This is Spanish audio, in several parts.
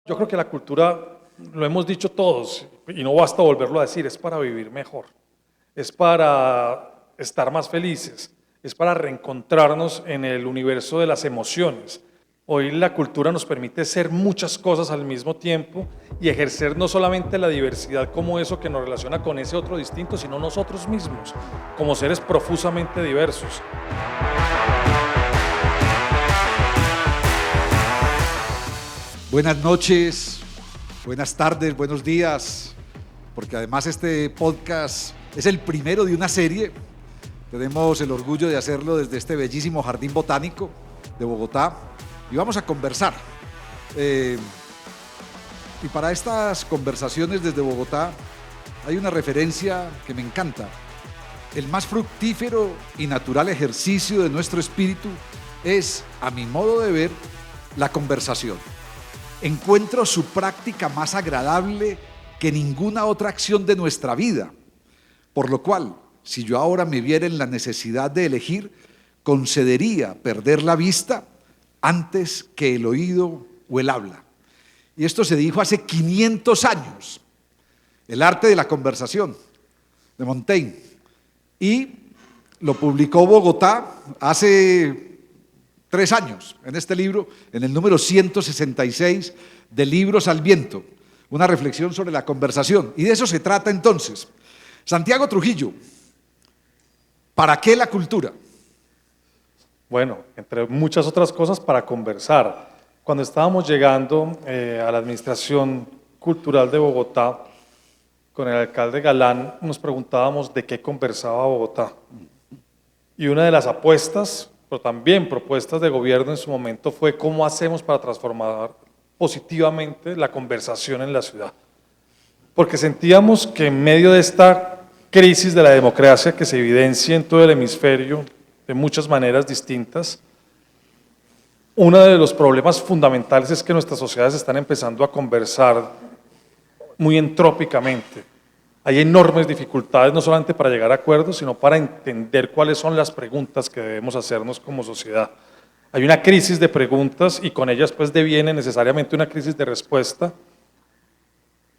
Yo creo que la cultura, lo hemos dicho todos, y no basta volverlo a decir, es para vivir mejor, es para estar más felices, es para reencontrarnos en el universo de las emociones. Hoy la cultura nos permite ser muchas cosas al mismo tiempo y ejercer no solamente la diversidad como eso que nos relaciona con ese otro distinto, sino nosotros mismos, como seres profusamente diversos. Buenas noches, buenas tardes, buenos días, porque además este podcast es el primero de una serie. Tenemos el orgullo de hacerlo desde este bellísimo jardín botánico de Bogotá y vamos a conversar. Y para estas conversaciones desde Bogotá hay una referencia que me encanta. El más fructífero y natural ejercicio de nuestro espíritu es, a mi modo de ver, la conversación. Encuentro su práctica más agradable que ninguna otra acción de nuestra vida, por lo cual, si yo ahora me viera en la necesidad de elegir, concedería perder la vista antes que el oído o el habla. Y esto se dijo hace 500 años, El arte de la conversación, de Montaigne, y lo publicó Bogotá hace 3 años, en este libro, en el número 166 de Libros al Viento, una reflexión sobre la conversación. Y de eso se trata entonces. Santiago Trujillo, ¿para qué la cultura? Bueno, entre muchas otras cosas, para conversar. Cuando estábamos llegando a la Administración Cultural de Bogotá, con el alcalde Galán, nos preguntábamos de qué conversaba Bogotá. Y una de las apuestas, pero también propuestas de gobierno en su momento, fue cómo hacemos para transformar positivamente la conversación en la ciudad. Porque sentíamos que en medio de esta crisis de la democracia que se evidencia en todo el hemisferio de muchas maneras distintas, uno de los problemas fundamentales es que nuestras sociedades están empezando a conversar muy entrópicamente. Hay enormes dificultades no solamente para llegar a acuerdos, sino para entender cuáles son las preguntas que debemos hacernos como sociedad. Hay una crisis de preguntas y con ellas pues deviene necesariamente una crisis de respuesta.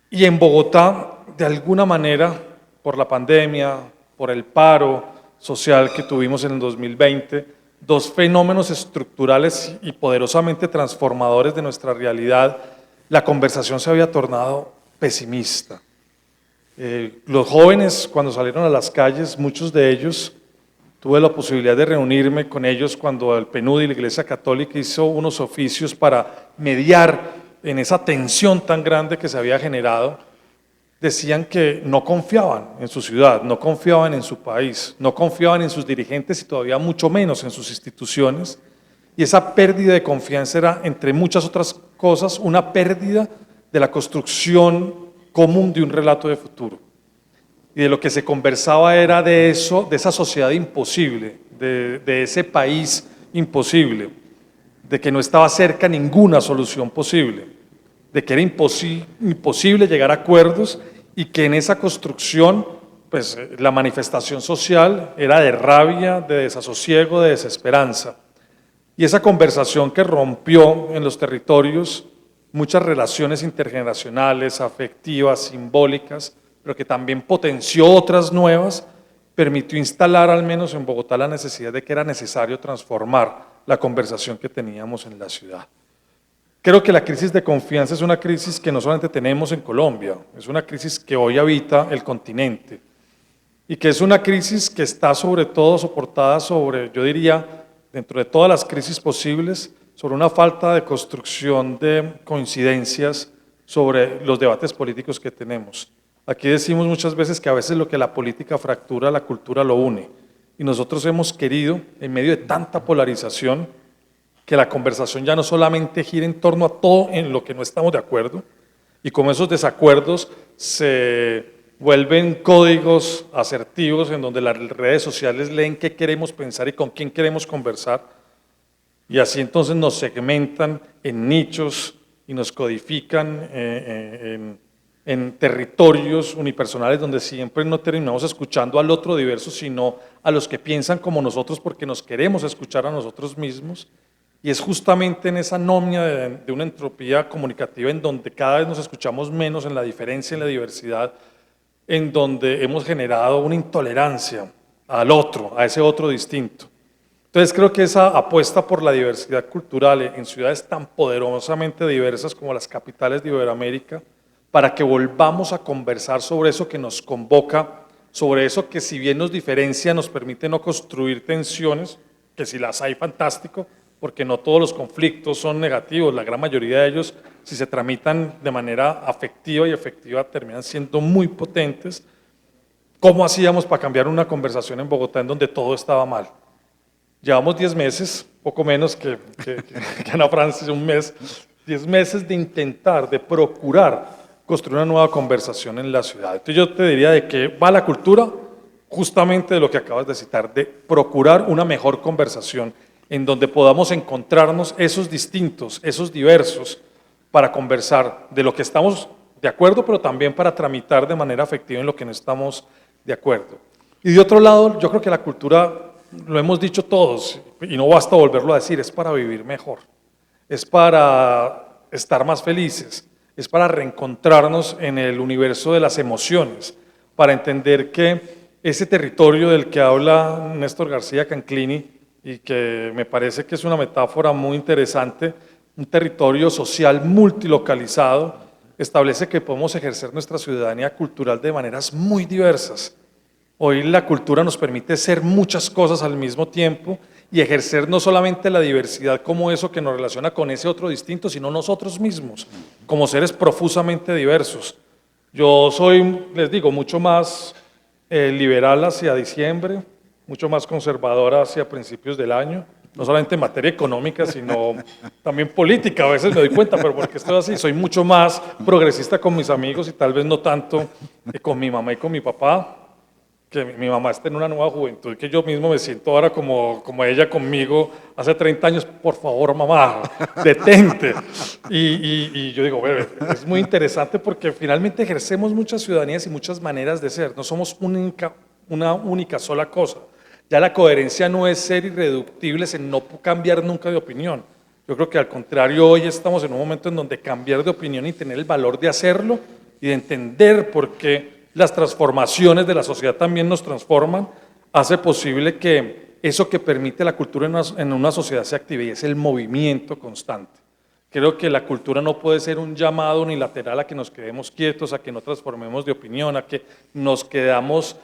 Y en Bogotá, de alguna manera, por la pandemia, por el paro social que tuvimos en el 2020, dos fenómenos estructurales y poderosamente transformadores de nuestra realidad, la conversación se había tornado pesimista. Los jóvenes, cuando salieron a las calles, muchos de ellos, tuve la posibilidad de reunirme con ellos cuando el PNUD y la Iglesia Católica hizo unos oficios para mediar en esa tensión tan grande que se había generado. Decían que no confiaban en su ciudad, no confiaban en su país, no confiaban en sus dirigentes y todavía mucho menos en sus instituciones. Y esa pérdida de confianza era, entre muchas otras cosas, una pérdida de la construcción común de un relato de futuro. Y de lo que se conversaba era de eso, de esa sociedad imposible, de ese país imposible, de que no estaba cerca ninguna solución posible, de que era imposible llegar a acuerdos y que en esa construcción, pues la manifestación social era de rabia, de desasosiego, de desesperanza. Y esa conversación que rompió en los territorios muchas relaciones intergeneracionales, afectivas, simbólicas, pero que también potenció otras nuevas, permitió instalar al menos en Bogotá la necesidad de que era necesario transformar la conversación que teníamos en la ciudad. Creo que la crisis de confianza es una crisis que no solamente tenemos en Colombia, es una crisis que hoy habita el continente y que es una crisis que está sobre todo soportada sobre, yo diría, dentro de todas las crisis posibles, sobre una falta de construcción de coincidencias sobre los debates políticos que tenemos. Aquí decimos muchas veces que a veces lo que la política fractura, la cultura lo une. Y nosotros hemos querido, en medio de tanta polarización, que la conversación ya no solamente gire en torno a todo en lo que no estamos de acuerdo, y como esos desacuerdos se vuelven códigos asertivos en donde las redes sociales leen qué queremos pensar y con quién queremos conversar, y así entonces nos segmentan en nichos y nos codifican en territorios unipersonales donde siempre no terminamos escuchando al otro diverso, sino a los que piensan como nosotros porque nos queremos escuchar a nosotros mismos. Y es justamente en esa anomia de una entropía comunicativa en donde cada vez nos escuchamos menos en la diferencia, en la diversidad, en donde hemos generado una intolerancia al otro, a ese otro distinto. Entonces creo que esa apuesta por la diversidad cultural en ciudades tan poderosamente diversas como las capitales de Iberoamérica, para que volvamos a conversar sobre eso que nos convoca, sobre eso que si bien nos diferencia nos permite no construir tensiones, que si las hay fantástico, porque no todos los conflictos son negativos, la gran mayoría de ellos, si se tramitan de manera afectiva y efectiva, terminan siendo muy potentes. ¿Cómo hacíamos para cambiar una conversación en Bogotá en donde todo estaba mal? Llevamos 10 meses, poco menos que Ana Francis, un mes, 10 meses de intentar, de procurar construir una nueva conversación en la ciudad. Entonces yo te diría de qué va la cultura, justamente de lo que acabas de citar, de procurar una mejor conversación en donde podamos encontrarnos esos distintos, esos diversos, para conversar de lo que estamos de acuerdo, pero también para tramitar de manera efectiva en lo que no estamos de acuerdo. Y de otro lado, yo creo que la cultura, lo hemos dicho todos, y no basta volverlo a decir, es para vivir mejor, es para estar más felices, es para reencontrarnos en el universo de las emociones, para entender que ese territorio del que habla Néstor García Canclini, y que me parece que es una metáfora muy interesante, un territorio social multilocalizado, establece que podemos ejercer nuestra ciudadanía cultural de maneras muy diversas. Hoy la cultura nos permite ser muchas cosas al mismo tiempo y ejercer no solamente la diversidad como eso que nos relaciona con ese otro distinto, sino nosotros mismos, como seres profusamente diversos. Yo soy, les digo, mucho más liberal hacia diciembre, mucho más conservador hacia principios del año, no solamente en materia económica, sino también política. A veces me doy cuenta, pero porque estoy así, soy mucho más progresista con mis amigos y tal vez no tanto con mi mamá y con mi papá, que mi mamá está en una nueva juventud, que yo mismo me siento ahora como ella conmigo hace 30 años, por favor mamá, detente. Y yo digo, bueno, es muy interesante porque finalmente ejercemos muchas ciudadanías y muchas maneras de ser, no somos una única sola cosa. Ya la coherencia no es ser irreductibles en no cambiar nunca de opinión. Yo creo que al contrario, hoy estamos en un momento en donde cambiar de opinión y tener el valor de hacerlo y de entender por qué las transformaciones de la sociedad también nos transforman, hace posible que eso que permite la cultura en una sociedad se active y es el movimiento constante. Creo que la cultura no puede ser un llamado unilateral a que nos quedemos quietos, a que no transformemos de opinión, a que nos quedemos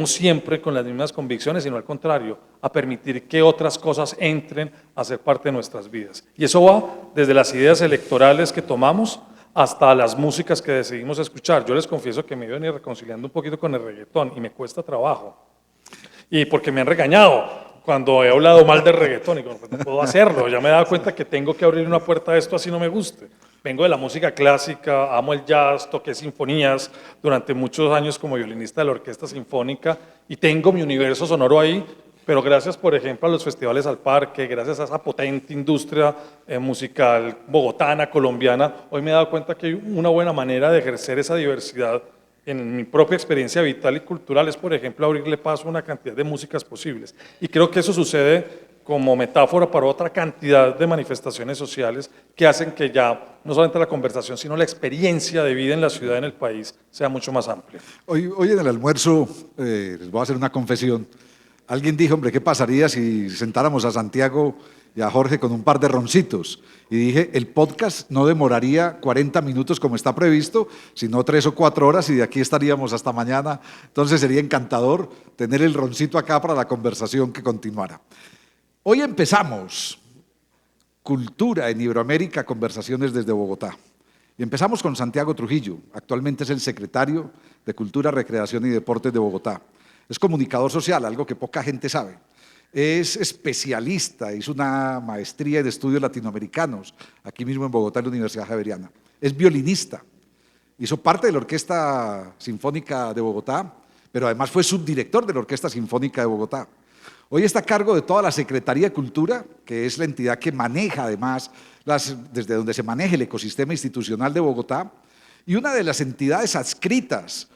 siempre con las mismas convicciones, sino al contrario, a permitir que otras cosas entren a ser parte de nuestras vidas. Y eso va desde las ideas electorales que tomamos hasta las músicas que decidimos escuchar. Yo les confieso que me he venido reconciliando un poquito con el reggaetón y me cuesta trabajo. Y porque me han regañado cuando he hablado mal del reggaetón y pues no puedo hacerlo. Ya me he dado cuenta que tengo que abrir una puerta a esto así no me guste. Vengo de la música clásica, amo el jazz, toqué sinfonías durante muchos años como violinista de la orquesta sinfónica y tengo mi universo sonoro ahí, pero gracias, por ejemplo, a los festivales al parque, gracias a esa potente industria musical bogotana, colombiana, hoy me he dado cuenta que hay una buena manera de ejercer esa diversidad en mi propia experiencia vital y cultural, es, por ejemplo, abrirle paso a una cantidad de músicas posibles. Y creo que eso sucede como metáfora para otra cantidad de manifestaciones sociales que hacen que ya no solamente la conversación, sino la experiencia de vida en la ciudad, en el país, sea mucho más amplia. Hoy en el almuerzo, les voy a hacer una confesión. Alguien dijo, hombre, ¿qué pasaría si sentáramos a Santiago y a Jorge con un par de roncitos? Y dije, el podcast no demoraría 40 minutos como está previsto, sino 3 o 4 horas y de aquí estaríamos hasta mañana. Entonces sería encantador tener el roncito acá para la conversación que continuara. Hoy empezamos Cultura en Iberoamérica, conversaciones desde Bogotá. Y empezamos con Santiago Trujillo, actualmente es el secretario de Cultura, Recreación y Deportes de Bogotá. Es comunicador social, algo que poca gente sabe. Es especialista, hizo una maestría en estudios latinoamericanos, aquí mismo en Bogotá, en la Universidad Javeriana. Es violinista, hizo parte de la Orquesta Sinfónica de Bogotá, pero además fue subdirector de la Orquesta Sinfónica de Bogotá. Hoy está a cargo de toda la Secretaría de Cultura, que es la entidad que maneja además, desde donde se maneja el ecosistema institucional de Bogotá, y una de las entidades adscritas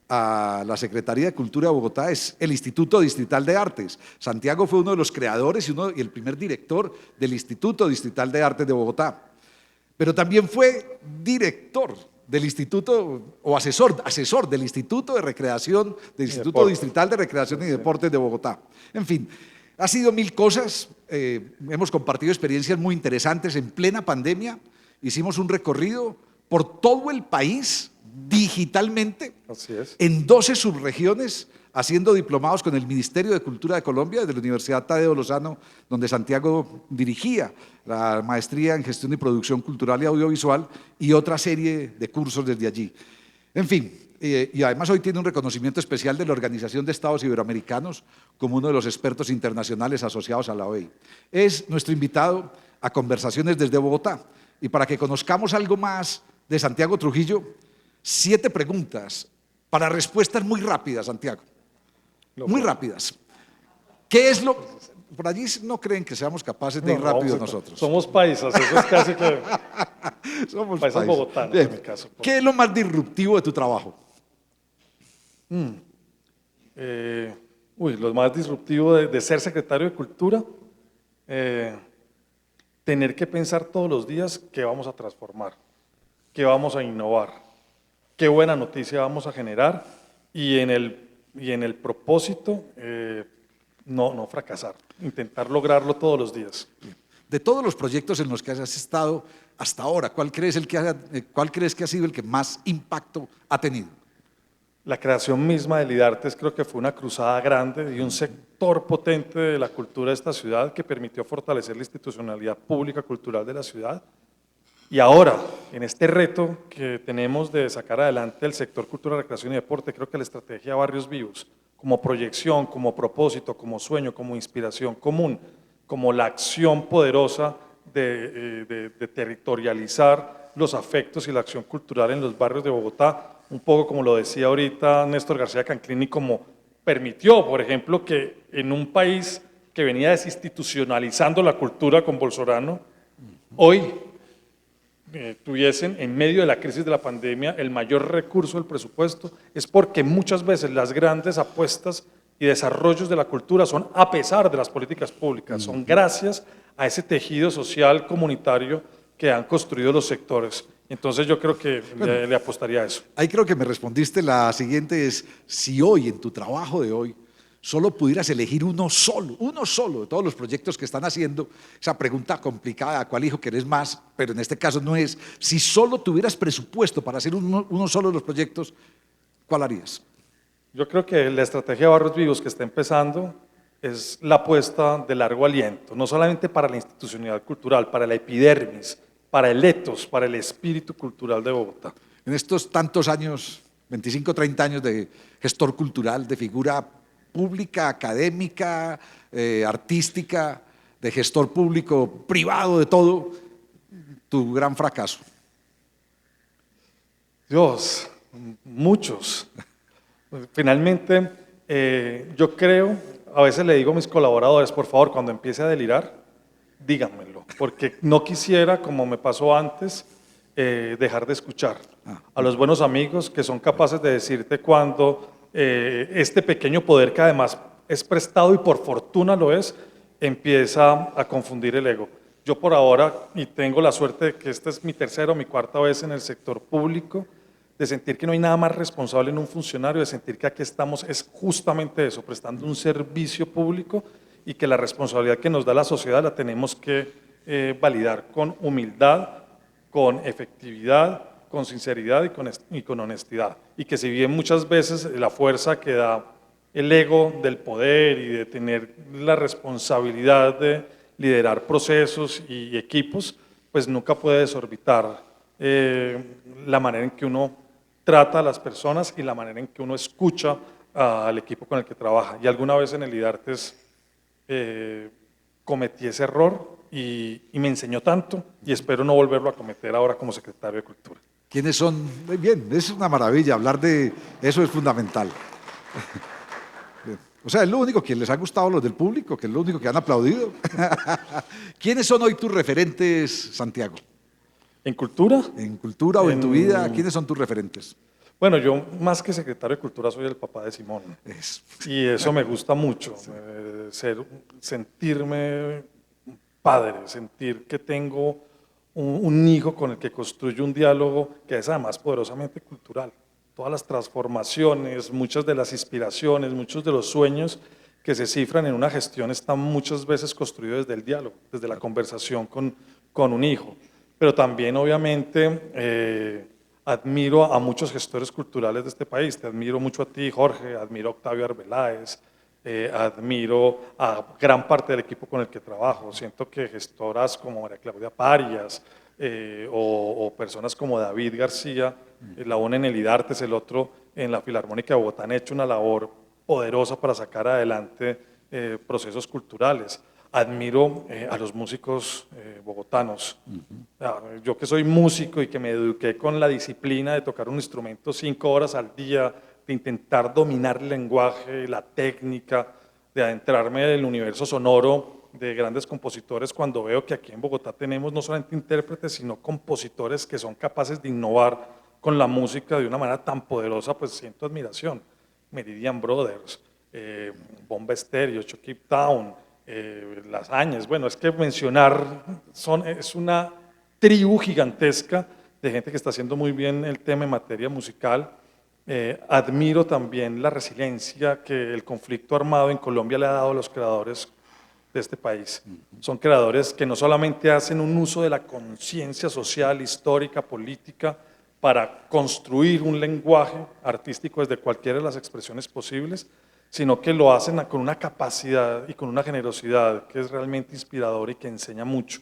a la Secretaría de Cultura de Bogotá es el Instituto Distrital de Artes. Santiago fue uno de los creadores y el primer director del Instituto Distrital de Artes de Bogotá. Pero también fue director del Instituto, o asesor del Instituto de Recreación, del Instituto Distrital de Recreación y Deportes de Bogotá. En fin, ha sido mil cosas, hemos compartido experiencias muy interesantes. En plena pandemia hicimos un recorrido por todo el país digitalmente, en 12 subregiones, haciendo diplomados con el Ministerio de Cultura de Colombia, desde la Universidad Tadeo Lozano, donde Santiago dirigía la maestría en Gestión y Producción Cultural y Audiovisual, y otra serie de cursos desde allí. En fin, y además hoy tiene un reconocimiento especial de la Organización de Estados Iberoamericanos como uno de los expertos internacionales asociados a la OEI. Es nuestro invitado a Conversaciones desde Bogotá. Y para que conozcamos algo más de Santiago Trujillo, 7 preguntas para respuestas muy rápidas, Santiago. Muy rápidas. ¿Qué es lo...? Por allí no creen que seamos capaces de ir rápido nosotros. Somos paisas, eso es casi que... Somos paisas bogotanos, bien, en mi caso. ¿Qué es lo más disruptivo de tu trabajo? Lo más disruptivo de ser secretario de Cultura, tener que pensar todos los días qué vamos a transformar, qué vamos a innovar, qué buena noticia vamos a generar y en el propósito no fracasar, intentar lograrlo todos los días. De todos los proyectos en los que has estado hasta ahora, ¿cuál crees que ha sido el que más impacto ha tenido? La creación misma del IDARTES creo que fue una cruzada grande y un sector potente de la cultura de esta ciudad que permitió fortalecer la institucionalidad pública cultural de la ciudad. Y ahora, en este reto que tenemos de sacar adelante el sector cultura, recreación y deporte, creo que la estrategia Barrios Vivos, como proyección, como propósito, como sueño, como inspiración común, como la acción poderosa de territorializar los afectos y la acción cultural en los barrios de Bogotá, un poco como lo decía ahorita Néstor García Canclini, como permitió, por ejemplo, que en un país que venía desinstitucionalizando la cultura con Bolsonaro, hoy tuviesen en medio de la crisis de la pandemia el mayor recurso del presupuesto, es porque muchas veces las grandes apuestas y desarrollos de la cultura son a pesar de las políticas públicas, son gracias a ese tejido social comunitario que han construido los sectores. Entonces yo creo que le apostaría a eso. Ahí creo que me respondiste. La siguiente es, si hoy, en tu trabajo de hoy, solo pudieras elegir uno solo de todos los proyectos que están haciendo, esa pregunta complicada, ¿a cuál hijo querés más? Pero en este caso no es, si solo tuvieras presupuesto para hacer uno solo de los proyectos, ¿cuál harías? Yo creo que la estrategia Barrios Vivos que está empezando es la apuesta de largo aliento, no solamente para la institucionalidad cultural, para la epidermis, para el etos, para el espíritu cultural de Bogotá. En estos tantos años, 25, 30 años de gestor cultural, de figura pública, académica, artística, de gestor público, privado, de todo, tu gran fracaso. Dios, muchos. Finalmente, yo creo, a veces le digo a mis colaboradores, por favor, cuando empiece a delirar, díganmelo, porque no quisiera, como me pasó antes, dejar de escuchar a los buenos amigos que son capaces de decirte cuando este pequeño poder, que además es prestado y por fortuna lo es, empieza a confundir el ego. Yo por ahora, y tengo la suerte de que esta es mi tercera o mi cuarta vez en el sector público, de sentir que no hay nada más responsable en un funcionario, de sentir que aquí estamos es justamente eso, prestando un servicio público y que la responsabilidad que nos da la sociedad la tenemos que validar con humildad, con efectividad, con sinceridad y con honestidad. Y que si bien muchas veces la fuerza que da el ego del poder y de tener la responsabilidad de liderar procesos y equipos, pues nunca puede desorbitar la manera en que uno trata a las personas y la manera en que uno escucha al equipo con el que trabaja. Y alguna vez en el IDARTES cometí ese error y me enseñó tanto y espero no volverlo a cometer ahora como secretario de Cultura. ¿Quiénes son? Muy bien, es una maravilla, hablar de eso es fundamental. O sea, es lo único que les ha gustado a los del público, que es lo único que han aplaudido. ¿Quiénes son hoy tus referentes, Santiago? ¿En cultura? En cultura o en tu vida, ¿quiénes son tus referentes? Bueno, yo más que secretario de Cultura soy el papá de Simón Es, y eso me gusta mucho, sentirme padre, sentir que tengo un hijo con el que construyo un diálogo que es además poderosamente cultural. Todas las transformaciones, muchas de las inspiraciones, muchos de los sueños que se cifran en una gestión están muchas veces construidos desde el diálogo, desde la conversación con un hijo. Pero también obviamente admiro a muchos gestores culturales de este país. Te admiro mucho a ti, Jorge, admiro a Octavio Arbeláez, admiro a gran parte del equipo con el que trabajo. Siento que gestoras como María Claudia Parias o personas como David García, la una en el IDARTES, el otro en la Filarmónica de Bogotá, han hecho una labor poderosa para sacar adelante procesos culturales. Admiro a los músicos bogotanos. Yo que soy músico y que me eduqué con la disciplina de tocar un instrumento 5 horas al día, de intentar dominar el lenguaje, la técnica, de adentrarme en el universo sonoro de grandes compositores, cuando veo que aquí en Bogotá tenemos no solamente intérpretes, sino compositores que son capaces de innovar con la música de una manera tan poderosa, pues siento admiración. Meridian Brothers, Bomba Estéreo, Chucky Town, Las Añes, bueno, es que mencionar, es una tribu gigantesca de gente que está haciendo muy bien el tema en materia musical. Admiro también la resiliencia que el conflicto armado en Colombia le ha dado a los creadores de este país. Son creadores que no solamente hacen un uso de la conciencia social, histórica, política, para construir un lenguaje artístico desde cualquiera de las expresiones posibles, sino que lo hacen con una capacidad y con una generosidad que es realmente inspiradora y que enseña mucho.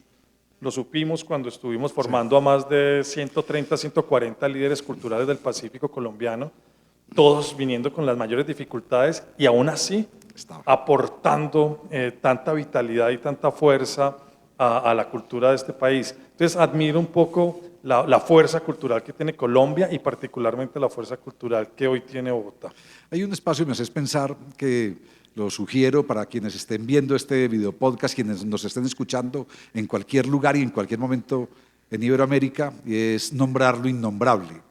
Lo supimos cuando estuvimos formando a más de 130, 140 líderes culturales del Pacífico colombiano, todos viniendo con las mayores dificultades y aún así aportando tanta vitalidad y tanta fuerza a la cultura de este país. Entonces admiro un poco la fuerza cultural que tiene Colombia y particularmente la fuerza cultural que hoy tiene Bogotá. hay un espacio, me haces pensar, que lo sugiero para quienes estén viendo este video podcast, quienes nos estén escuchando en cualquier lugar y en cualquier momento en Iberoamérica, y es nombrar lo innombrable.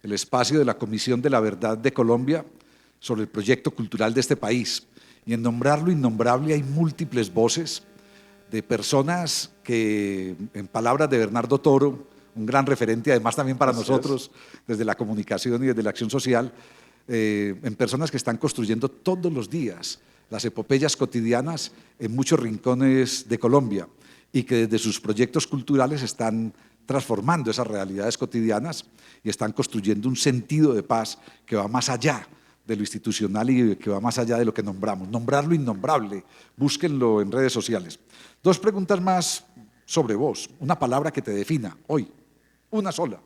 El espacio de la Comisión de la Verdad de Colombia sobre el proyecto cultural de este país. Y en nombrar lo innombrable hay múltiples voces de personas que, en palabras de Bernardo Toro, un gran referente además también para nosotros desde la comunicación y desde la acción social, en personas que están construyendo todos los días las epopeyas cotidianas en muchos rincones de Colombia y que desde sus proyectos culturales están transformando esas realidades cotidianas y están construyendo un sentido de paz que va más allá de lo institucional y que va más allá de lo que nombramos. Nombrar lo innombrable, búsquenlo en redes sociales. 2 preguntas más sobre vos, una palabra que te defina hoy, una sola.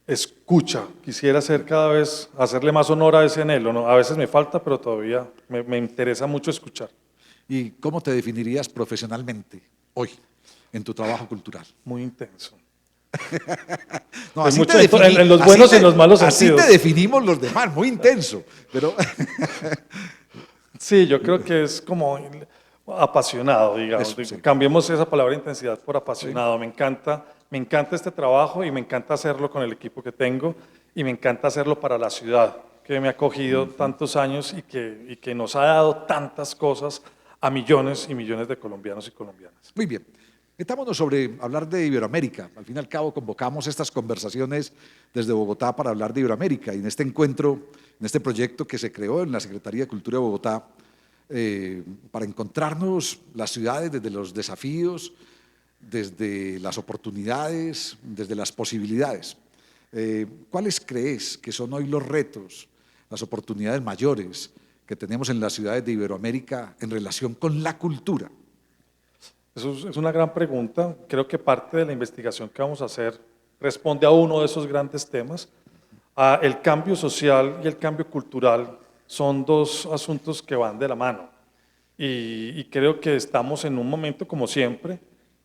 Escucha, quisiera hacer cada vez, hacerle más honor a ese anhelo, ¿no? A veces me falta, pero todavía me interesa mucho escuchar. ¿Y cómo te definirías profesionalmente hoy en tu trabajo cultural? Muy intenso. No, En los buenos y en los malos sentidos. Así te definimos los demás, muy intenso. Pero Sí, yo creo que es como apasionado, digamos. Eso, sí. Cambiemos esa palabra intensidad por apasionado. Sí. Me encanta este trabajo y me encanta hacerlo con el equipo que tengo y me encanta hacerlo para la ciudad que me ha acogido tantos años y que nos ha dado tantas cosas a millones y millones de colombianos y colombianas. Muy bien. Metámonos sobre hablar de Iberoamérica. Al fin y al cabo convocamos estas conversaciones desde Bogotá para hablar de Iberoamérica y en este encuentro, en este proyecto que se creó en la Secretaría de Cultura de Bogotá, para encontrarnos las ciudades desde los desafíos, desde las oportunidades, desde las posibilidades. ¿Cuáles crees que son hoy los retos, las oportunidades mayores que tenemos en las ciudades de Iberoamérica en relación con la cultura? Eso es una gran pregunta. Creo que parte de la investigación que vamos a hacer responde a uno de esos grandes temas. El cambio social y el cambio cultural son 2 asuntos que van de la mano. Y creo que estamos en un momento, como siempre,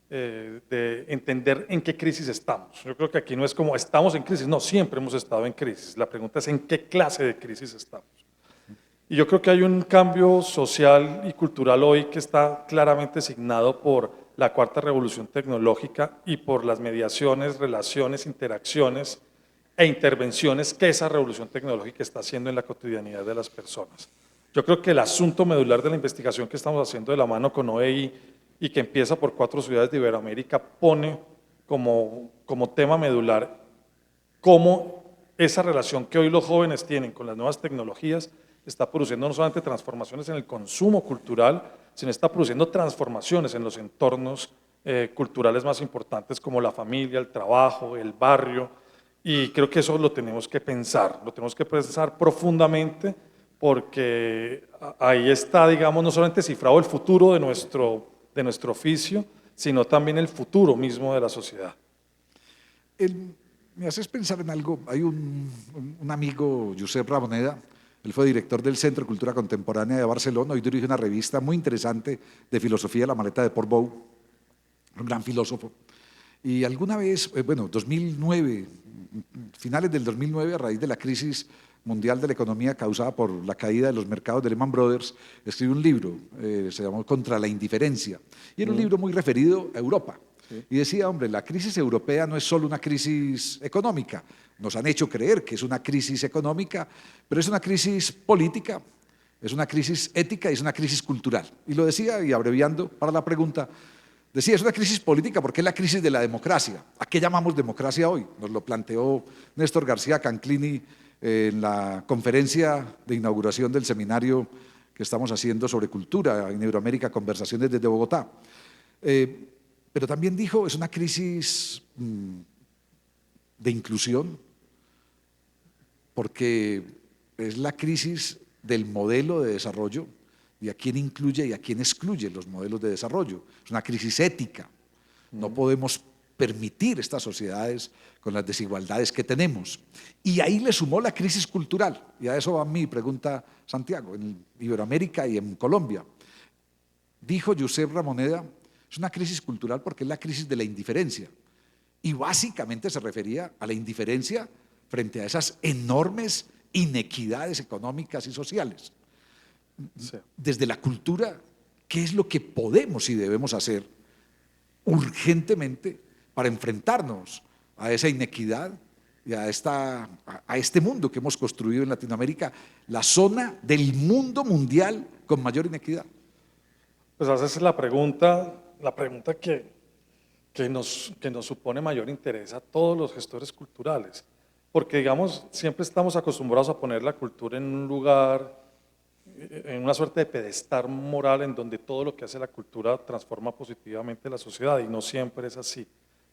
de entender en qué crisis estamos. Yo creo que aquí no es como estamos en crisis, no, siempre hemos estado en crisis. La pregunta es en qué clase de crisis estamos. Y yo creo que hay un cambio social y cultural hoy que está claramente signado por la 4ª revolución tecnológica y por las mediaciones, relaciones, interacciones e intervenciones que esa revolución tecnológica está haciendo en la cotidianidad de las personas. Yo creo que el asunto medular de la investigación que estamos haciendo de la mano con OEI y que empieza por 4 ciudades de Iberoamérica pone como tema medular cómo esa relación que hoy los jóvenes tienen con las nuevas tecnologías está produciendo no solamente transformaciones en el consumo cultural, sino está produciendo transformaciones en los entornos culturales más importantes como la familia, el trabajo, el barrio, y creo que eso lo tenemos que pensar profundamente, porque ahí está, digamos, no solamente cifrado el futuro de nuestro oficio, sino también el futuro mismo de la sociedad. Me haces pensar en algo. Hay un amigo, Josep Ramoneda, él fue director del Centro de Cultura Contemporánea de Barcelona, hoy dirige una revista muy interesante de filosofía, La Maleta de Portbou, un gran filósofo. Y alguna vez, 2009, finales del 2009, a raíz de la crisis mundial de la economía causada por la caída de los mercados de Lehman Brothers, escribió un libro, se llamó Contra la indiferencia, y era un libro muy referido a Europa. Sí. Y decía, hombre, la crisis europea no es solo una crisis económica, nos han hecho creer que es una crisis económica, pero es una crisis política, es una crisis ética y es una crisis cultural. Y lo decía, y abreviando para la pregunta, decía, es una crisis política porque es la crisis de la democracia. ¿A qué llamamos democracia hoy? Nos lo planteó Néstor García Canclini en la conferencia de inauguración del seminario que estamos haciendo sobre cultura en Iberoamérica, Conversaciones desde Bogotá. Pero también dijo, es una crisis de inclusión, porque es la crisis del modelo de desarrollo y a quién incluye y a quién excluye los modelos de desarrollo. Es una crisis ética. No podemos permitir estas sociedades con las desigualdades que tenemos. Y ahí le sumó la crisis cultural, y a eso va mi pregunta, Santiago, en Iberoamérica y en Colombia. Dijo Josep Ramoneda, es una crisis cultural porque es la crisis de la indiferencia, y básicamente se refería a la indiferencia frente a esas enormes inequidades económicas y sociales. Sí. Desde la cultura, ¿qué es lo que podemos y debemos hacer urgentemente para enfrentarnos a esa inequidad y a este mundo que hemos construido en Latinoamérica, la zona del mundo mundial con mayor inequidad? Pues esa es la pregunta que nos supone mayor interés a todos los gestores culturales, porque digamos, siempre estamos acostumbrados a poner la cultura en un lugar, en una suerte de pedestal moral en donde todo lo que hace la cultura transforma positivamente la sociedad, y no siempre es así.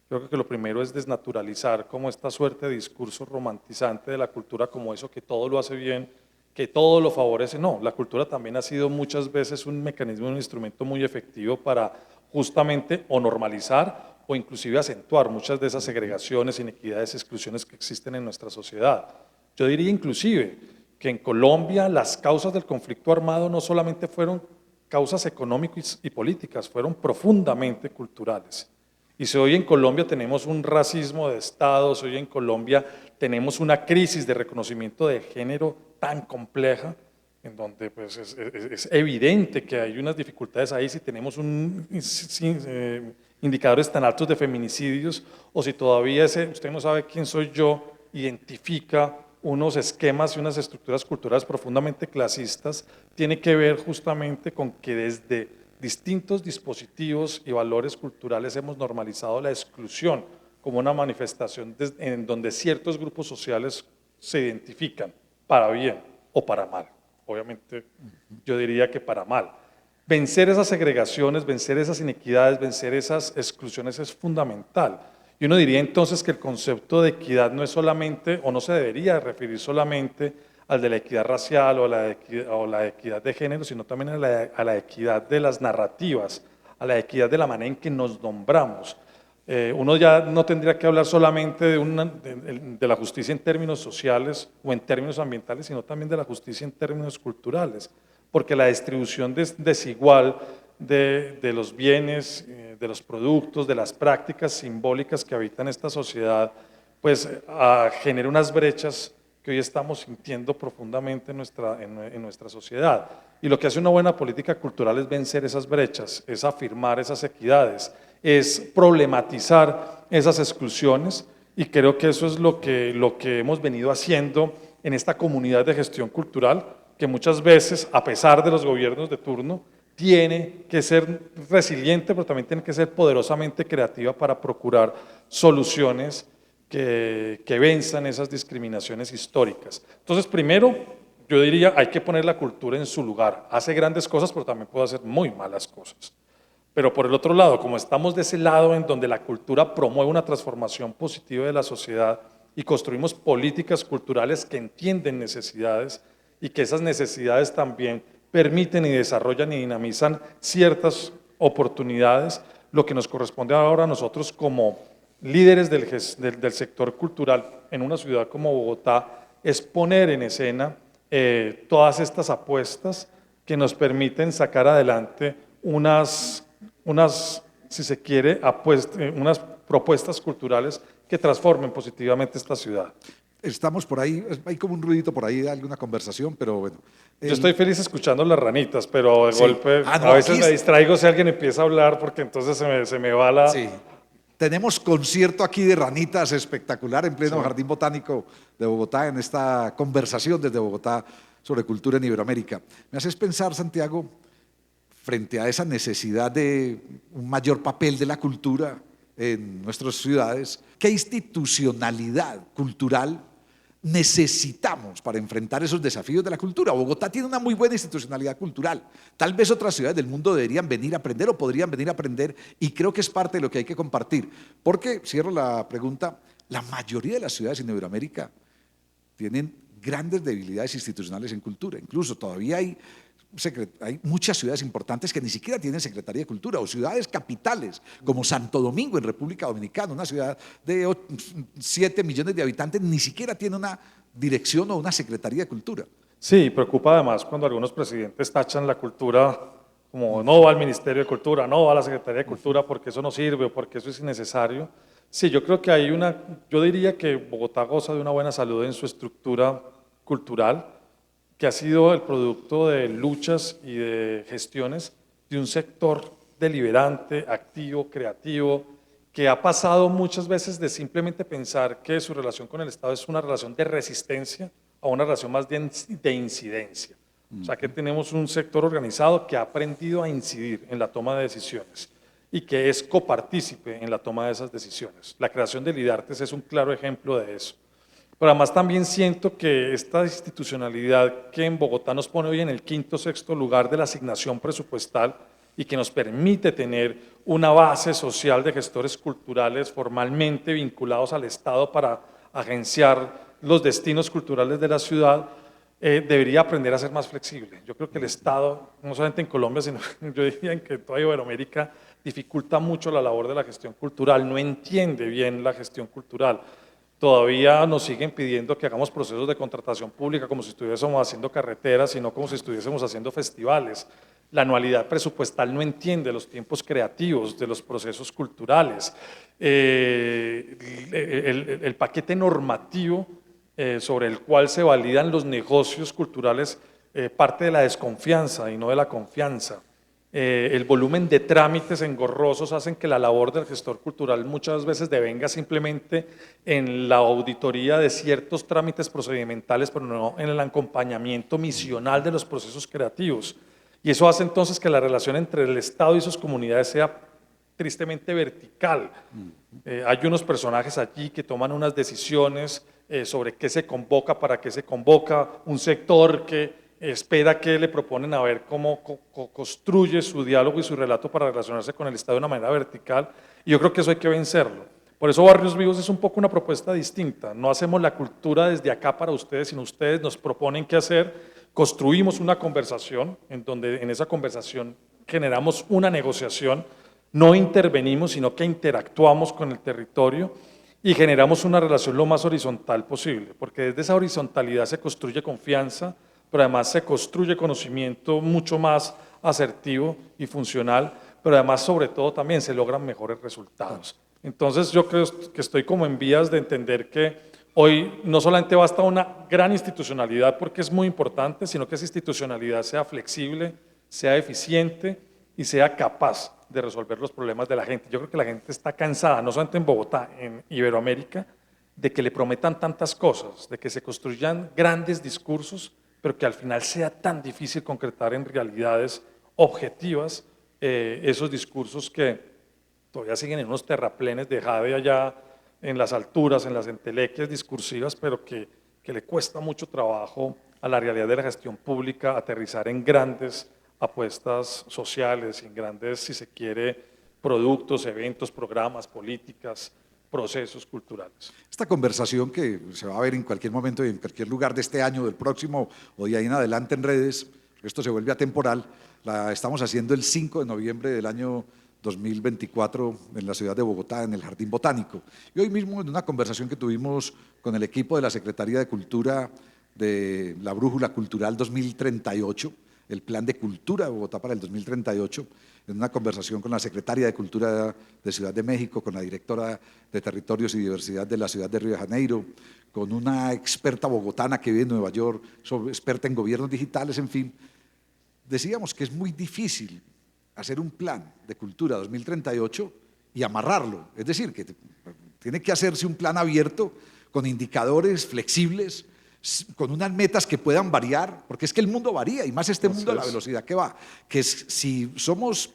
Creo que lo primero es desnaturalizar como esta suerte de discurso romantizante de la cultura como eso que todo lo hace bien, que todo lo favorece. No, la cultura también ha sido muchas veces un mecanismo, un instrumento muy efectivo para justamente o normalizar o inclusive acentuar muchas de esas segregaciones, inequidades, exclusiones que existen en nuestra sociedad. Yo diría inclusive que en Colombia las causas del conflicto armado no solamente fueron causas económicas y políticas, fueron profundamente culturales. Y si hoy en Colombia tenemos un racismo de Estado, si hoy en Colombia tenemos una crisis de reconocimiento de género tan compleja, en donde pues, es evidente que hay unas dificultades ahí si tenemos indicadores tan altos de feminicidios, o si todavía usted no sabe quién soy yo, identifica unos esquemas y unas estructuras culturales profundamente clasistas, tiene que ver justamente con que desde distintos dispositivos y valores culturales hemos normalizado la exclusión como una manifestación en donde ciertos grupos sociales se identifican para bien o para mal. Obviamente yo diría que para mal. Vencer esas segregaciones, vencer esas inequidades, vencer esas exclusiones es fundamental. Y uno diría entonces que el concepto de equidad no es solamente, o no se debería referir solamente al de la equidad racial o la equidad de género, sino también a la equidad de las narrativas, a la equidad de la manera en que nos nombramos. Uno ya no tendría que hablar solamente de la justicia en términos sociales o en términos ambientales, sino también de la justicia en términos culturales, porque la distribución desigual de los bienes, de los productos, de las prácticas simbólicas que habitan esta sociedad, pues genera unas brechas que hoy estamos sintiendo profundamente en nuestra sociedad. Y lo que hace una buena política cultural es vencer esas brechas, es afirmar esas equidades, es problematizar esas exclusiones y creo que eso es lo que hemos venido haciendo en esta comunidad de gestión cultural, que muchas veces, a pesar de los gobiernos de turno, tiene que ser resiliente, pero también tiene que ser poderosamente creativa para procurar soluciones que venzan esas discriminaciones históricas. Entonces, primero, yo diría, hay que poner la cultura en su lugar. Hace grandes cosas, pero también puede hacer muy malas cosas. Pero por el otro lado, como estamos de ese lado en donde la cultura promueve una transformación positiva de la sociedad y construimos políticas culturales que entienden necesidades y que esas necesidades también permiten y desarrollan y dinamizan ciertas oportunidades, lo que nos corresponde ahora a nosotros como líderes del sector cultural en una ciudad como Bogotá es poner en escena todas estas apuestas que nos permiten sacar adelante unas, si se quiere, unas propuestas culturales que transformen positivamente esta ciudad. Estamos por ahí, hay como un ruidito por ahí de alguna conversación, pero bueno. Yo estoy feliz escuchando las ranitas, pero de Sí. golpe No, a veces aquí me distraigo si alguien empieza a hablar porque entonces se me va la... Sí. Tenemos concierto aquí de ranitas espectacular en pleno Sí. Jardín Botánico de Bogotá, en esta conversación desde Bogotá sobre cultura en Iberoamérica. Me haces pensar, Santiago, frente a esa necesidad de un mayor papel de la cultura en nuestras ciudades, ¿qué institucionalidad cultural necesitamos para enfrentar esos desafíos de la cultura? Bogotá tiene una muy buena institucionalidad cultural. Tal vez otras ciudades del mundo deberían venir a aprender o podrían venir a aprender, y creo que es parte de lo que hay que compartir. Porque, cierro la pregunta, la mayoría de las ciudades en Iberoamérica tienen grandes debilidades institucionales en cultura. Incluso todavía hay muchas ciudades importantes que ni siquiera tienen Secretaría de Cultura, o ciudades capitales como Santo Domingo en República Dominicana, una ciudad de 7 millones de habitantes, ni siquiera tiene una dirección o una Secretaría de Cultura. Sí, preocupa además cuando algunos presidentes tachan la cultura como no va al Ministerio de Cultura, no va a la Secretaría de Cultura porque eso no sirve o porque eso es innecesario. Sí, yo creo que yo diría que Bogotá goza de una buena salud en su estructura cultural, que ha sido el producto de luchas y de gestiones de un sector deliberante, activo, creativo, que ha pasado muchas veces de simplemente pensar que su relación con el Estado es una relación de resistencia a una relación más de incidencia. O sea que tenemos un sector organizado que ha aprendido a incidir en la toma de decisiones y que es copartícipe en la toma de esas decisiones. La creación del IDARTES es un claro ejemplo de eso. Pero además también siento que esta institucionalidad que en Bogotá nos pone hoy en el quinto o sexto lugar de la asignación presupuestal y que nos permite tener una base social de gestores culturales formalmente vinculados al Estado para agenciar los destinos culturales de la ciudad, debería aprender a ser más flexible. Yo creo que el Estado, no solamente en Colombia, sino yo diría en que toda Iberoamérica, dificulta mucho la labor de la gestión cultural, no entiende bien la gestión cultural. Todavía nos siguen pidiendo que hagamos procesos de contratación pública como si estuviésemos haciendo carreteras, sino como si estuviésemos haciendo festivales. La anualidad presupuestal no entiende los tiempos creativos de los procesos culturales. El paquete normativo sobre el cual se validan los negocios culturales parte de la desconfianza y no de la confianza. El volumen de trámites engorrosos hacen que la labor del gestor cultural muchas veces devenga simplemente en la auditoría de ciertos trámites procedimentales, pero no en el acompañamiento misional de los procesos creativos. Y eso hace entonces que la relación entre el Estado y sus comunidades sea tristemente vertical. Hay unos personajes allí que toman unas decisiones sobre qué se convoca, para qué se convoca, un sector que espera que le proponen a ver cómo construye su diálogo y su relato para relacionarse con el Estado de una manera vertical, y yo creo que eso hay que vencerlo. Por eso Barrios Vivos es un poco una propuesta distinta. No hacemos la cultura desde acá para ustedes, sino ustedes nos proponen qué hacer, construimos una conversación en donde en esa conversación generamos una negociación, no intervenimos, sino que interactuamos con el territorio y generamos una relación lo más horizontal posible, porque desde esa horizontalidad se construye confianza, pero además se construye conocimiento mucho más asertivo y funcional, pero además sobre todo también se logran mejores resultados. Entonces yo creo que estoy como en vías de entender que hoy no solamente basta una gran institucionalidad, porque es muy importante, sino que esa institucionalidad sea flexible, sea eficiente y sea capaz de resolver los problemas de la gente. Yo creo que la gente está cansada, no solamente en Bogotá, en Iberoamérica, de que le prometan tantas cosas, de que se construyan grandes discursos, pero que al final sea tan difícil concretar en realidades objetivas esos discursos que todavía siguen en unos terraplenes de jade allá en las alturas, en las entelequias discursivas, pero que le cuesta mucho trabajo a la realidad de la gestión pública aterrizar en grandes apuestas sociales, en grandes, si se quiere, productos, eventos, programas, políticas, procesos culturales. Esta conversación que se va a ver en cualquier momento y en cualquier lugar de este año, del próximo o de ahí en adelante en redes, esto se vuelve atemporal, la estamos haciendo el 5 de noviembre del año 2024 en la ciudad de Bogotá, en el Jardín Botánico. Y hoy mismo en una conversación que tuvimos con el equipo de la Secretaría de Cultura de la Brújula Cultural 2038, el Plan de Cultura de Bogotá para el 2038, en una conversación con la Secretaria de Cultura de Ciudad de México, con la Directora de Territorios y Diversidad de la Ciudad de Río de Janeiro, con una experta bogotana que vive en Nueva York, experta en gobiernos digitales, en fin. Decíamos que es muy difícil hacer un plan de cultura 2038 y amarrarlo, es decir, que tiene que hacerse un plan abierto con indicadores flexibles, con unas metas que puedan variar, porque es que el mundo varía, y más este mundo a la velocidad que va, que es, si somos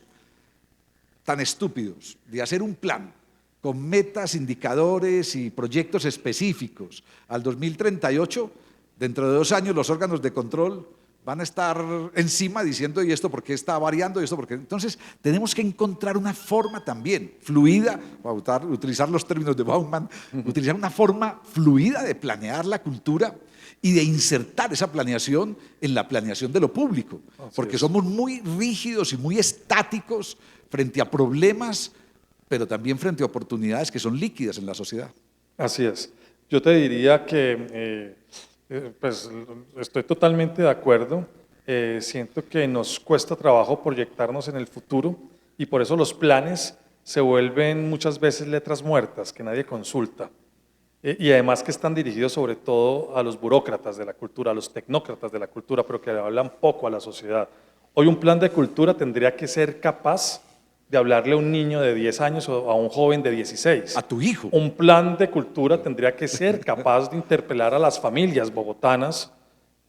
tan estúpidos de hacer un plan con metas, indicadores y proyectos específicos al 2038, dentro de 2 años los órganos de control van a estar encima diciendo, ¿y esto por qué está variando? ¿Y esto por qué? Entonces, tenemos que encontrar una forma también fluida, utilizar los términos de Bauman, utilizar una forma fluida de planear la cultura y de insertar esa planeación en la planeación de lo público, porque somos muy rígidos y muy estáticos frente a problemas, pero también frente a oportunidades que son líquidas en la sociedad. Así es. Yo te diría que pues estoy totalmente de acuerdo. Siento que nos cuesta trabajo proyectarnos en el futuro y por eso los planes se vuelven muchas veces letras muertas que nadie consulta. Y además que están dirigidos sobre todo a los burócratas de la cultura, a los tecnócratas de la cultura, pero que le hablan poco a la sociedad. Hoy un plan de cultura tendría que ser capaz de hablarle a un niño de 10 años o a un joven de 16. A tu hijo. Un plan de cultura tendría que ser capaz de interpelar a las familias bogotanas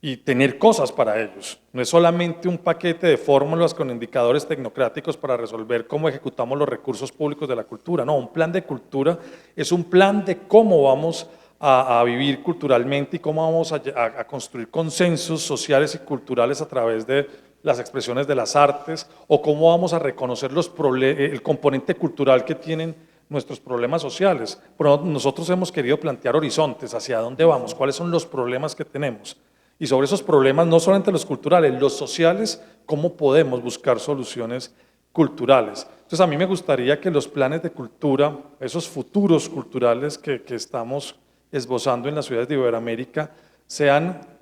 y tener cosas para ellos. No es solamente un paquete de fórmulas con indicadores tecnocráticos para resolver cómo ejecutamos los recursos públicos de la cultura. No, un plan de cultura es un plan de cómo vamos a vivir culturalmente y cómo vamos a construir consensos sociales y culturales a través de las expresiones de las artes, o cómo vamos a reconocer el componente cultural que tienen nuestros problemas sociales. Pero nosotros hemos querido plantear horizontes, hacia dónde vamos, cuáles son los problemas que tenemos. Y sobre esos problemas, no solamente los culturales, los sociales, cómo podemos buscar soluciones culturales. Entonces a mí me gustaría que los planes de cultura, esos futuros culturales que estamos esbozando en las ciudades de Iberoamérica, sean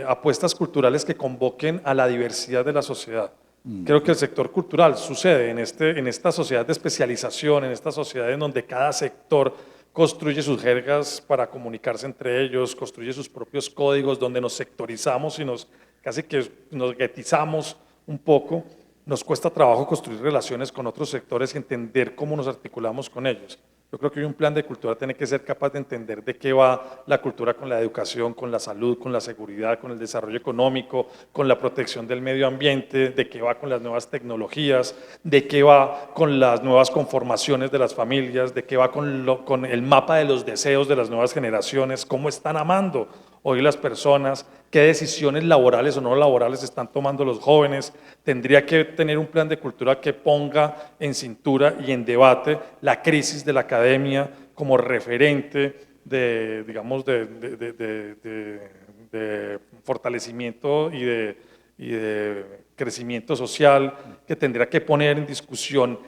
apuestas culturales que convoquen a la diversidad de la sociedad. Creo que el sector cultural sucede en esta sociedad de especialización, en esta sociedad en donde cada sector construye sus jergas para comunicarse entre ellos, construye sus propios códigos, donde nos sectorizamos y casi que nos guetizamos un poco. Nos cuesta trabajo construir relaciones con otros sectores y entender cómo nos articulamos con ellos. Yo creo que hoy un plan de cultura tiene que ser capaz de entender de qué va la cultura con la educación, con la salud, con la seguridad, con el desarrollo económico, con la protección del medio ambiente, de qué va con las nuevas tecnologías, de qué va con las nuevas conformaciones de las familias, de qué va con el mapa de los deseos de las nuevas generaciones, cómo están amando hoy las personas, qué decisiones laborales o no laborales están tomando los jóvenes. Tendría que tener un plan de cultura que ponga en cintura y en debate la crisis de la academia como referente de, digamos, de fortalecimiento y de crecimiento social, que tendría que poner en discusión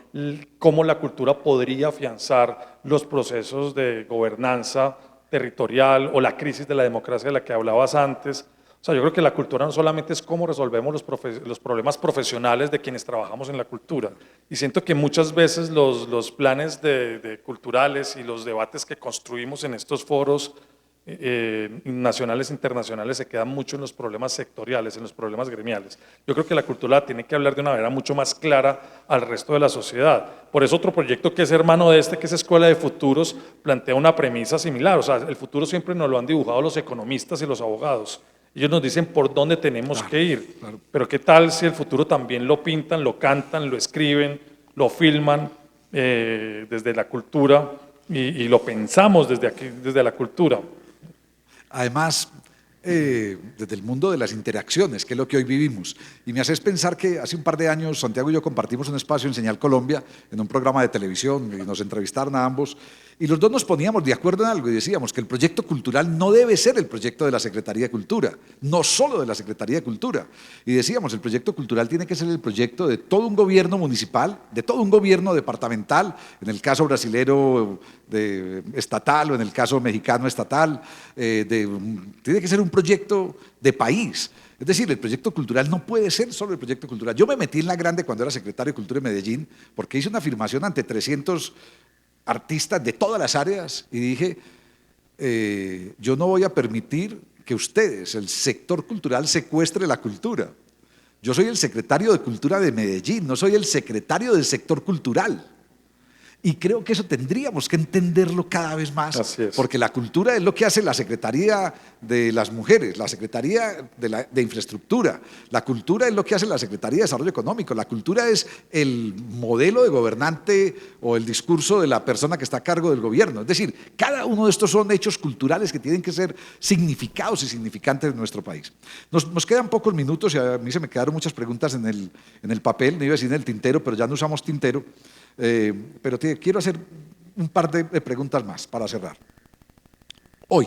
cómo la cultura podría afianzar los procesos de gobernanza territorial o la crisis de la democracia de la que hablabas antes. O sea, yo creo que la cultura no solamente es cómo resolvemos los problemas profesionales de quienes trabajamos en la cultura. Y siento que muchas veces los planes culturales y los debates que construimos en estos foros nacionales e internacionales se quedan mucho en los problemas sectoriales, en los problemas gremiales. Yo creo que la cultura tiene que hablar de una manera mucho más clara al resto de la sociedad. Por eso otro proyecto que es hermano de este, que es Escuela de Futuros, plantea una premisa similar. O sea, el futuro siempre nos lo han dibujado los economistas y los abogados. Ellos nos dicen por dónde tenemos que ir. Claro. Pero ¿qué tal si el futuro también lo pintan, lo cantan, lo escriben, lo filman desde la cultura y lo pensamos desde aquí, desde la cultura? Además, desde el mundo de las interacciones, que es lo que hoy vivimos. Y me haces pensar que hace un par de años Santiago y yo compartimos un espacio en Señal Colombia, en un programa de televisión, y nos entrevistaron a ambos, y los dos nos poníamos de acuerdo en algo y decíamos que el proyecto cultural no debe ser el proyecto de la Secretaría de Cultura, no solo de la Secretaría de Cultura. Y decíamos, el proyecto cultural tiene que ser el proyecto de todo un gobierno municipal, de todo un gobierno departamental, en el caso brasilero estatal o en el caso mexicano estatal, tiene que ser un proyecto de país. Es decir, el proyecto cultural no puede ser solo el proyecto cultural. Yo me metí en la grande cuando era secretario de Cultura de Medellín porque hice una afirmación ante 300 artistas de todas las áreas y dije, yo no voy a permitir que ustedes, el sector cultural, secuestre la cultura. Yo soy el secretario de Cultura de Medellín, no soy el secretario del sector cultural. Y creo que eso tendríamos que entenderlo cada vez más, porque la cultura es lo que hace la Secretaría de las Mujeres, la Secretaría de Infraestructura, la cultura es lo que hace la Secretaría de Desarrollo Económico, la cultura es el modelo de gobernante o el discurso de la persona que está a cargo del gobierno. Es decir, cada uno de estos son hechos culturales que tienen que ser significados y significantes en nuestro país. Nos quedan pocos minutos y a mí se me quedaron muchas preguntas en el papel, no iba a decir en el tintero, pero ya no usamos tintero. Pero quiero hacer un par de preguntas más para cerrar. Hoy,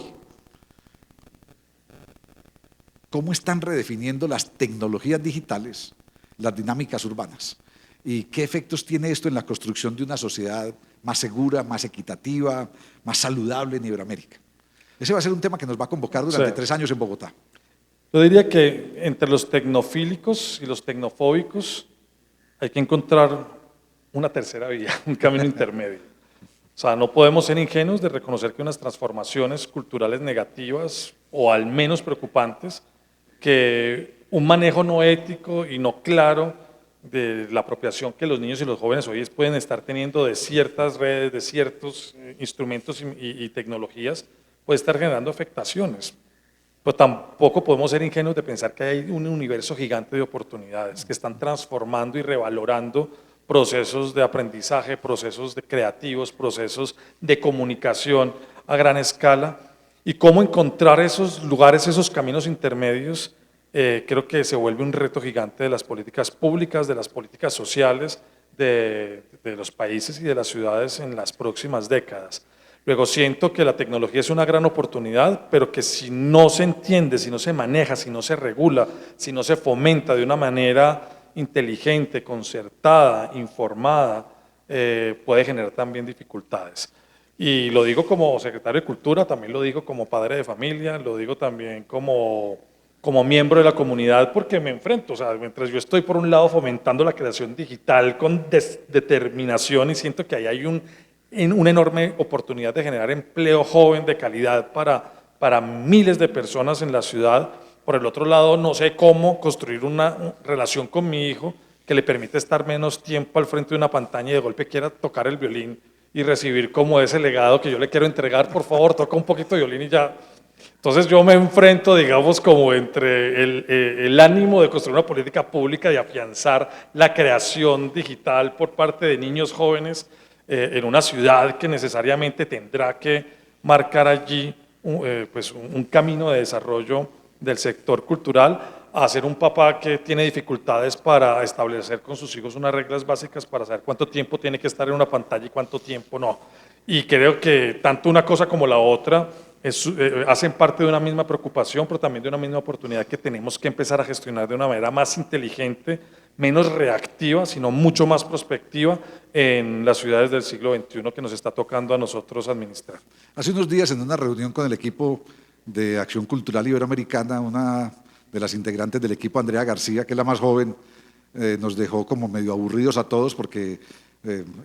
¿cómo están redefiniendo las tecnologías digitales las dinámicas urbanas? ¿Y qué efectos tiene esto en la construcción de una sociedad más segura, más equitativa, más saludable en Iberoamérica? Ese va a ser un tema que nos va a convocar durante 3 años en Bogotá. Yo diría que entre los tecnofílicos y los tecnofóbicos hay que encontrar una tercera vía, un camino intermedio. O sea, no podemos ser ingenuos de reconocer que unas transformaciones culturales negativas o al menos preocupantes, que un manejo no ético y no claro de la apropiación que los niños y los jóvenes hoy pueden estar teniendo de ciertas redes, de ciertos instrumentos y tecnologías, puede estar generando afectaciones. Pero tampoco podemos ser ingenuos de pensar que hay un universo gigante de oportunidades que están transformando y revalorando procesos de aprendizaje, procesos de creativos, procesos de comunicación a gran escala, y cómo encontrar esos lugares, esos caminos intermedios, creo que se vuelve un reto gigante de las políticas públicas, de las políticas sociales, de los países y de las ciudades en las próximas décadas. Luego siento que la tecnología es una gran oportunidad, pero que si no se entiende, si no se maneja, si no se regula, si no se fomenta de una manera inteligente, concertada, informada, puede generar también dificultades. Y lo digo como secretario de Cultura, también lo digo como padre de familia, lo digo también como miembro de la comunidad, porque me enfrento, o sea, mientras yo estoy por un lado fomentando la creación digital con determinación y siento que ahí hay una enorme oportunidad de generar empleo joven de calidad para miles de personas en la ciudad. Por el otro lado, no sé cómo construir una relación con mi hijo que le permite estar menos tiempo al frente de una pantalla y de golpe quiera tocar el violín y recibir como ese legado que yo le quiero entregar. Por favor, toca un poquito de violín y ya. Entonces yo me enfrento, digamos, como entre el ánimo de construir una política pública y afianzar la creación digital por parte de niños jóvenes en una ciudad que necesariamente tendrá que marcar allí un camino de desarrollo del sector cultural, a ser un papá que tiene dificultades para establecer con sus hijos unas reglas básicas para saber cuánto tiempo tiene que estar en una pantalla y cuánto tiempo no. Y creo que tanto una cosa como la otra hacen parte de una misma preocupación, pero también de una misma oportunidad que tenemos que empezar a gestionar de una manera más inteligente, menos reactiva, sino mucho más prospectiva en las ciudades del siglo XXI que nos está tocando a nosotros administrar. Hace unos días en una reunión con el equipo de Acción Cultural Iberoamericana, una de las integrantes del equipo, Andrea García, que es la más joven, nos dejó como medio aburridos a todos porque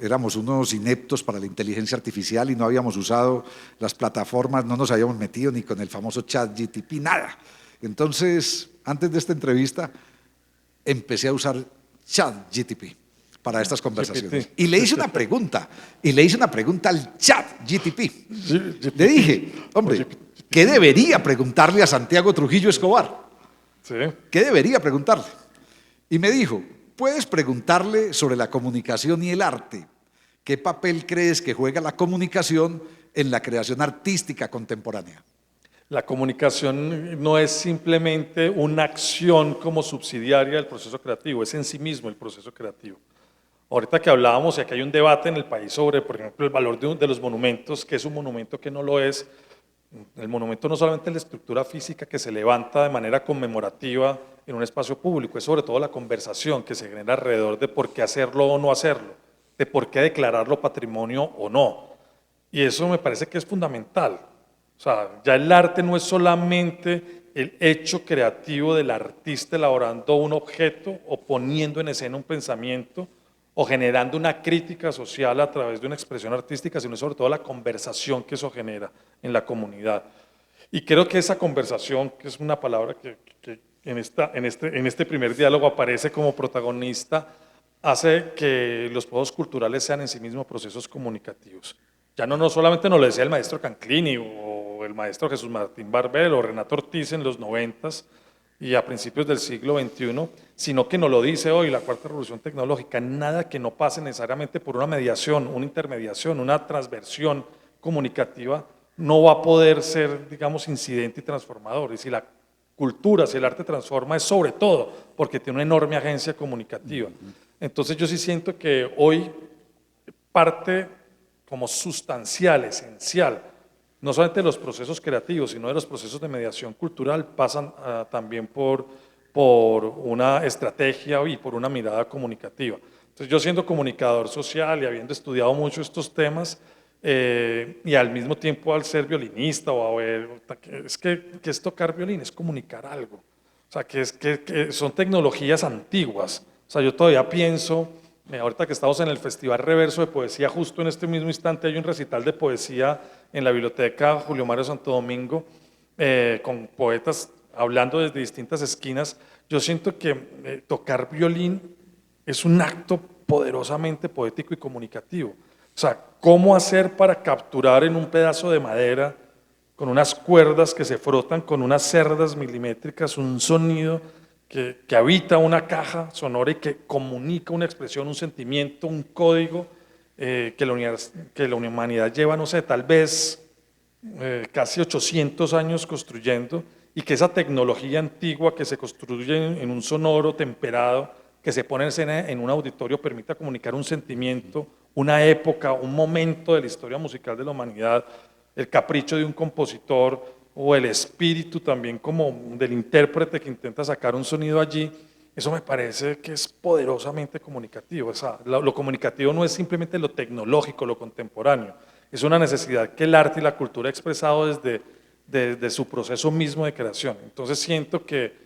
éramos unos ineptos para la inteligencia artificial y no habíamos usado las plataformas, no nos habíamos metido ni con el famoso ChatGPT, nada. Entonces, antes de esta entrevista, empecé a usar ChatGPT para estas conversaciones. Y le hice una pregunta, al ChatGPT. Le dije, hombre, ¿qué debería preguntarle a Santiago Trujillo Escobar? Sí. ¿Qué debería preguntarle? Y me dijo, puedes preguntarle sobre la comunicación y el arte. ¿Qué papel crees que juega la comunicación en la creación artística contemporánea? La comunicación no es simplemente una acción como subsidiaria del proceso creativo, es en sí mismo el proceso creativo. Ahorita que hablábamos, y aquí hay un debate en el país sobre, por ejemplo, el valor de los monumentos, qué es un monumento, qué no lo es. El monumento no solamente es la estructura física que se levanta de manera conmemorativa en un espacio público, es sobre todo la conversación que se genera alrededor de por qué hacerlo o no hacerlo, de por qué declararlo patrimonio o no. Y eso me parece que es fundamental. O sea, ya el arte no es solamente el hecho creativo del artista elaborando un objeto o poniendo en escena un pensamiento o generando una crítica social a través de una expresión artística, sino sobre todo la conversación que eso genera en la comunidad. Y creo que esa conversación, que es una palabra que en este primer diálogo aparece como protagonista, hace que los procesos culturales sean en sí mismos procesos comunicativos. Ya no solamente nos lo decía el maestro Canclini o el maestro Jesús Martín Barbel o Renato Ortiz en los 90s y a principios del siglo XXI, sino que nos lo dice hoy la cuarta revolución tecnológica, nada que no pase necesariamente por una mediación, una intermediación, una transversión comunicativa, no va a poder ser, digamos, incidente y transformador. Y si la cultura, si el arte transforma, es sobre todo porque tiene una enorme agencia comunicativa. Entonces yo sí siento que hoy parte como sustancial, esencial, no solamente de los procesos creativos, sino de los procesos de mediación cultural, pasan también por una estrategia y por una mirada comunicativa. Entonces yo siendo comunicador social y habiendo estudiado mucho estos temas, y al mismo tiempo al ser violinista es que es tocar violín, es comunicar algo. O sea, que son tecnologías antiguas. O sea, yo todavía pienso, ahorita que estamos en el Festival Reverso de Poesía, justo en este mismo instante hay un recital de poesía en la Biblioteca Julio Mario Santo Domingo, con poetas hablando desde distintas esquinas. Yo siento que tocar violín es un acto poderosamente poético y comunicativo. O sea, ¿cómo hacer para capturar en un pedazo de madera, con unas cuerdas que se frotan con unas cerdas milimétricas, un sonido que habita una caja sonora y que comunica una expresión, un sentimiento, un código que la humanidad lleva, no sé, tal vez casi 800 años construyendo, y que esa tecnología antigua que se construye en un sonoro temperado, que se pone en escena en un auditorio, permita comunicar un sentimiento, una época, un momento de la historia musical de la humanidad, el capricho de un compositor o el espíritu también como del intérprete que intenta sacar un sonido allí. Eso me parece que es poderosamente comunicativo. O sea, lo comunicativo no es simplemente lo tecnológico, lo contemporáneo, es una necesidad que el arte y la cultura ha expresado desde su proceso mismo de creación. Entonces siento que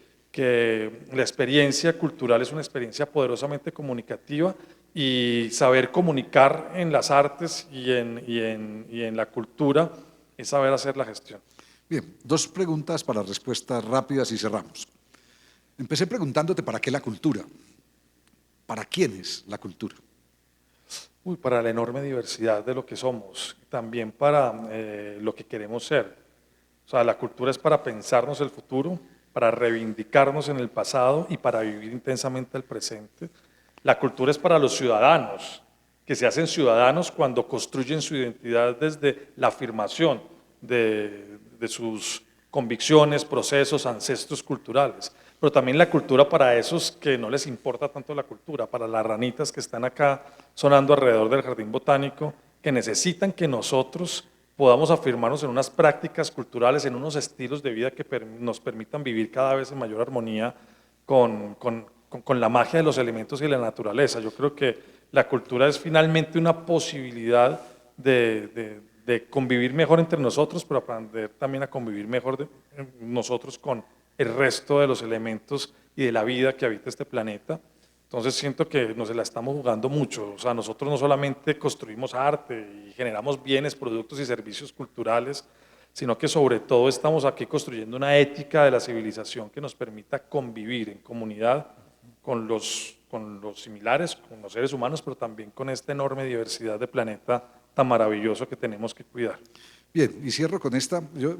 la experiencia cultural es una experiencia poderosamente comunicativa, y saber comunicar en las artes y en la cultura es saber hacer la gestión. Bien, dos preguntas para respuestas rápidas y cerramos. Empecé preguntándote para qué la cultura, para quién es la cultura. Para la enorme diversidad de lo que somos, también para lo que queremos ser. O sea, la cultura es para pensarnos el futuro, para reivindicarnos en el pasado y para vivir intensamente el presente. La cultura es para los ciudadanos, que se hacen ciudadanos cuando construyen su identidad desde la afirmación de sus convicciones, procesos, ancestros culturales. Pero también la cultura para esos que no les importa tanto la cultura, para las ranitas que están acá sonando alrededor del jardín botánico, que necesitan que nosotros podamos afirmarnos en unas prácticas culturales, en unos estilos de vida que nos permitan vivir cada vez en mayor armonía con la magia de los elementos y la naturaleza. Yo creo que la cultura es finalmente una posibilidad de convivir mejor entre nosotros, pero aprender también a convivir mejor nosotros con el resto de los elementos y de la vida que habita este planeta. Entonces siento que nos la estamos jugando mucho. O sea, nosotros no solamente construimos arte y generamos bienes, productos y servicios culturales, sino que sobre todo estamos aquí construyendo una ética de la civilización que nos permita convivir en comunidad con los similares, con los seres humanos, pero también con esta enorme diversidad de planeta tan maravilloso que tenemos que cuidar. Bien, y cierro con esta. Yo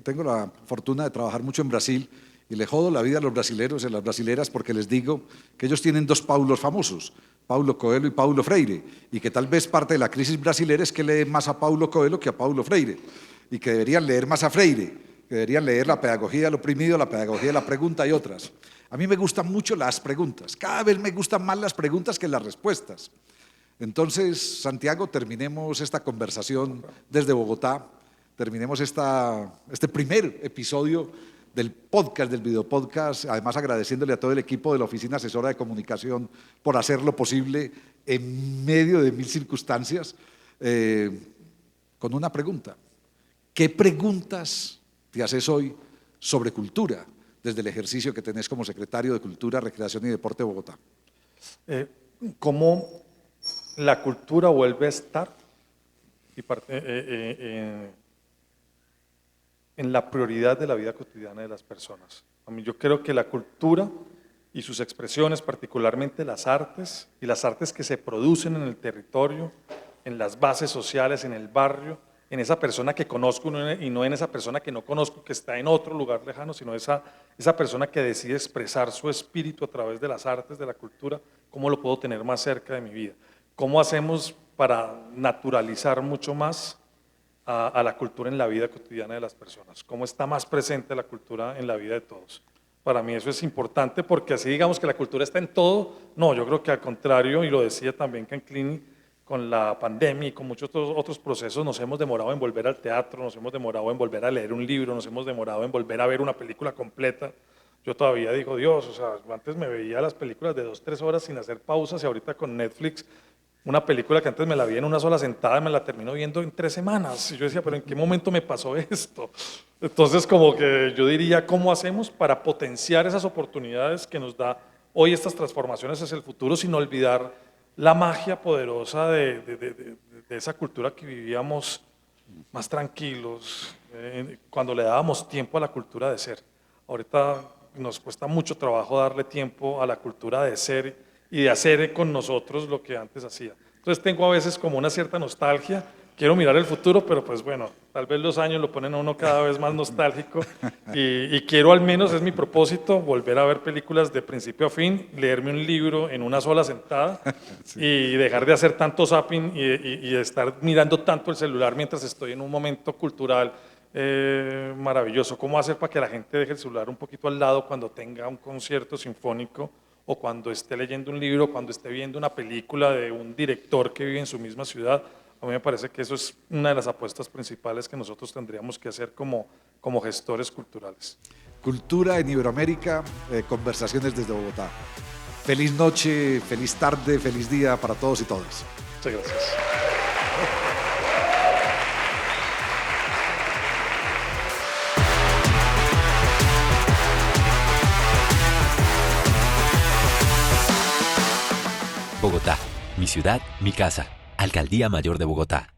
tengo la fortuna de trabajar mucho en Brasil y le jodo la vida a los brasileros y a las brasileras porque les digo que ellos tienen dos Paulos famosos, Paulo Coelho y Paulo Freire, y que tal vez parte de la crisis brasilera es que leen más a Paulo Coelho que a Paulo Freire, y que deberían leer más a Freire, que deberían leer La pedagogía del oprimido, La pedagogía de la pregunta y otras. A mí me gustan mucho las preguntas, cada vez me gustan más las preguntas que las respuestas. Entonces, Santiago, terminemos esta conversación desde Bogotá, terminemos este primer episodio del podcast, del videopodcast, además agradeciéndole a todo el equipo de la Oficina Asesora de Comunicación por hacerlo posible en medio de mil circunstancias, con una pregunta. ¿Qué preguntas te haces hoy sobre cultura desde el ejercicio que tenés como secretario de Cultura, Recreación y Deporte de Bogotá? ¿Cómo la cultura vuelve a estar en la prioridad de la vida cotidiana de las personas? A mí yo creo que la cultura y sus expresiones, particularmente las artes, y las artes que se producen en el territorio, en las bases sociales, en el barrio, en esa persona que conozco y no en esa persona que no conozco, que está en otro lugar lejano, sino esa persona que decide expresar su espíritu a través de las artes, de la cultura, ¿cómo lo puedo tener más cerca de mi vida? ¿Cómo hacemos para naturalizar mucho más a la cultura en la vida cotidiana de las personas? ¿Cómo está más presente la cultura en la vida de todos? Para mí eso es importante porque así digamos que la cultura está en todo. No, yo creo que al contrario, y lo decía también Canclini, con la pandemia y con muchos otros procesos nos hemos demorado en volver al teatro, nos hemos demorado en volver a leer un libro, nos hemos demorado en volver a ver una película completa. Yo todavía digo, Dios, o sea, antes me veía las películas de 2, 3 horas sin hacer pausas y ahorita con Netflix, una película que antes me la vi en una sola sentada, me la termino viendo en 3 semanas. Y yo decía, pero ¿en qué momento me pasó esto? Entonces, como que yo diría, ¿cómo hacemos para potenciar esas oportunidades que nos da hoy estas transformaciones hacia el futuro sin olvidar la magia poderosa de esa cultura que vivíamos más tranquilos, cuando le dábamos tiempo a la cultura de ser? Ahorita nos cuesta mucho trabajo darle tiempo a la cultura de ser y de hacer con nosotros lo que antes hacía. Entonces tengo a veces como una cierta nostalgia, quiero mirar el futuro, pero pues bueno, tal vez los años lo ponen a uno cada vez más nostálgico y quiero al menos, es mi propósito, volver a ver películas de principio a fin, leerme un libro en una sola sentada sí. Y dejar de hacer tanto zapping y de estar mirando tanto el celular mientras estoy en un momento cultural maravilloso. ¿Cómo hacer para que la gente deje el celular un poquito al lado cuando tenga un concierto sinfónico o cuando esté leyendo un libro, cuando esté viendo una película de un director que vive en su misma ciudad? A mí me parece que eso es una de las apuestas principales que nosotros tendríamos que hacer como gestores culturales. Cultura en Iberoamérica, conversaciones desde Bogotá. Feliz noche, feliz tarde, feliz día para todos y todas. Muchas gracias. Bogotá, mi ciudad, mi casa. Alcaldía Mayor de Bogotá.